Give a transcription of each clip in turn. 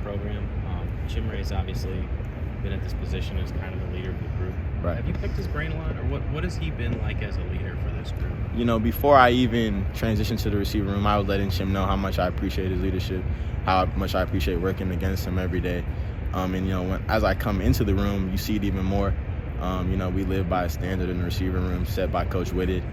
program. Chimray's obviously been at this position as kind of the leader of the group. Right. Have you picked his brain a lot, or what has he been like as a leader for this group? You know, before I even transitioned to the receiver room, I was letting Chim know how much I appreciate his leadership, how much I appreciate working against him every day. And, you know, as I come into the room, you see it even more. You know, we live by a standard in the receiver room set by Coach Whitted.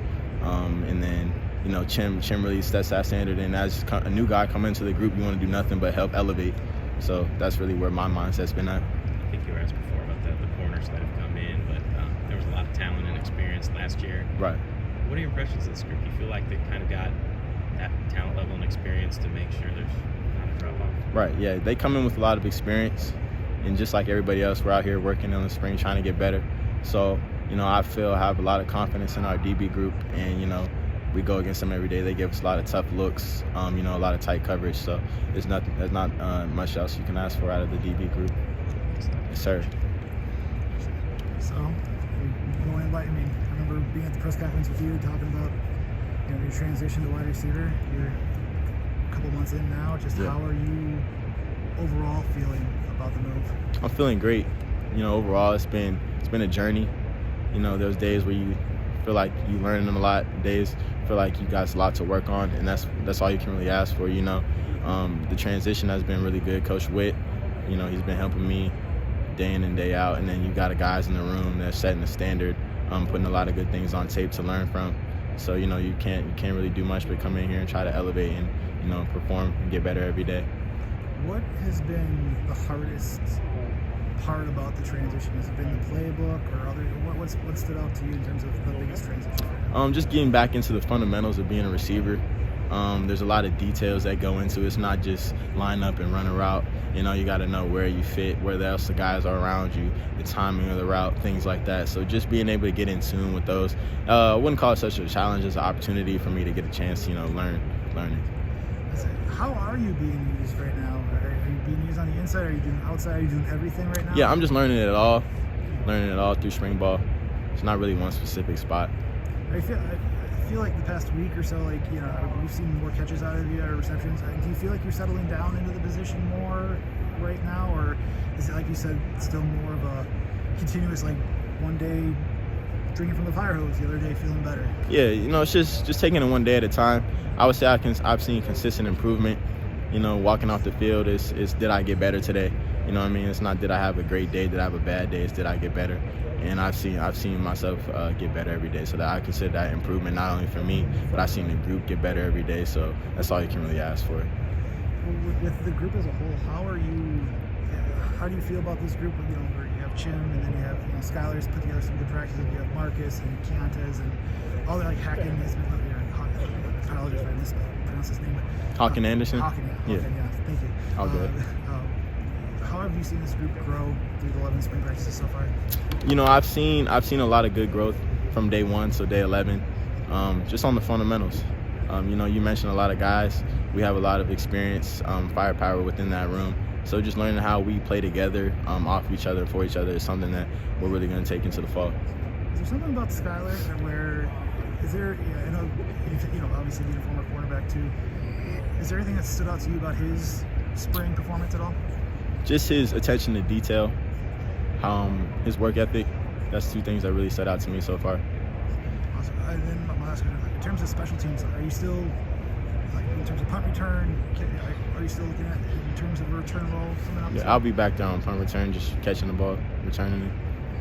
And then, you know, Chim really sets that standard. And as a new guy come into the group, you want to do nothing but help elevate. So that's really where my mindset's been at. I think you were asked before about the corners that have come in, but there was a lot of talent and experience last year. Right. What are your impressions of this group? You feel like they kind of got that talent level and experience to make sure there's not a drop-off? Right, yeah. They come in with a lot of experience. And just like everybody else, we're out here working in the spring trying to get better. So, you know, I have a lot of confidence in our DB group. And, you know, we go against them every day. They give us a lot of tough looks, you know, a lot of tight coverage. So there's not much else you can ask for out of the DB group. Yes, sir. So, going in, I remember being at the press conference with you talking about, you know, your transition to wide receiver. You're a couple months in now. Just how are you overall feeling about the move? I'm feeling great. You know, overall, it's been a journey. You know, there's days where you feel like you're learning a lot. Days feel like you got a lot to work on, and that's all you can really ask for. You know, the transition has been really good. Coach Witt, you know, he's been helping me day in and day out, and then you got guys in the room that's setting the standard, putting a lot of good things on tape to learn from. So, you know, you can't really do much but come in here and try to elevate and, you know, perform and get better every day. What has been the hardest part about the transition? Has it been the playbook or what stood out to you in terms of the biggest transition? Just getting back into the fundamentals of being a receiver. There's a lot of details that go into it. It's not just line up and run a route. You know, you got to know where you fit, where else the guys are around you, the timing of the route, things like that. So just being able to get in tune with those, I wouldn't call it such a challenge as an opportunity for me to get a chance to, you know, learn it. How are you being used right now? Are you being used on the inside? Are you doing outside? Are you doing everything right now? Yeah, I'm just learning it all through spring ball. It's not really one specific spot. I feel like the past week or so, like, you know, we've seen more catches out of you, or receptions. Do you feel like you're settling down into the position more right now, or is it, like you said, still more of a continuous, like, one day drinking from the fire hose, the other day feeling better? Yeah, you know, it's just taking it one day at a time. I would say I've seen consistent improvement. You know, walking off the field is did I get better today? You know what I mean? It's not did I have a great day, did I have a bad day, it's did I get better? And I've seen myself get better every day. So that I consider that improvement not only for me, but I've seen the group get better every day. So that's all you can really ask for. With the group as a whole, how do you feel about this group? You know, where you have Chim and then you have, you know, Skylar's put together some good practices. You have Marcus and Keontae's and all that, like Hacken has been up here. I apologize if I mispronounced his name. Hawkin Anderson? Hawkin, yeah. Thank you. All good. How have you seen this group grow through the 11 spring practices so far? You know, I've seen a lot of good growth from day 1 to day 11, just on the fundamentals. You know, you mentioned a lot of guys. We have a lot of experience, firepower within that room. So just learning how we play together, off each other, for each other is something that we're really going to take into the fall. Is there something about Skylar where, I know, you know, obviously being a former cornerback too, is there anything that stood out to you about his spring performance at all? Just his attention to detail, his work ethic. That's two things that really stood out to me so far. Awesome. And then my last question, in terms of special teams, are you still, like, in terms of punt return, are you still looking at, in terms of a return role, something else? Yeah, I'll be back down on punt return, just catching the ball, returning it.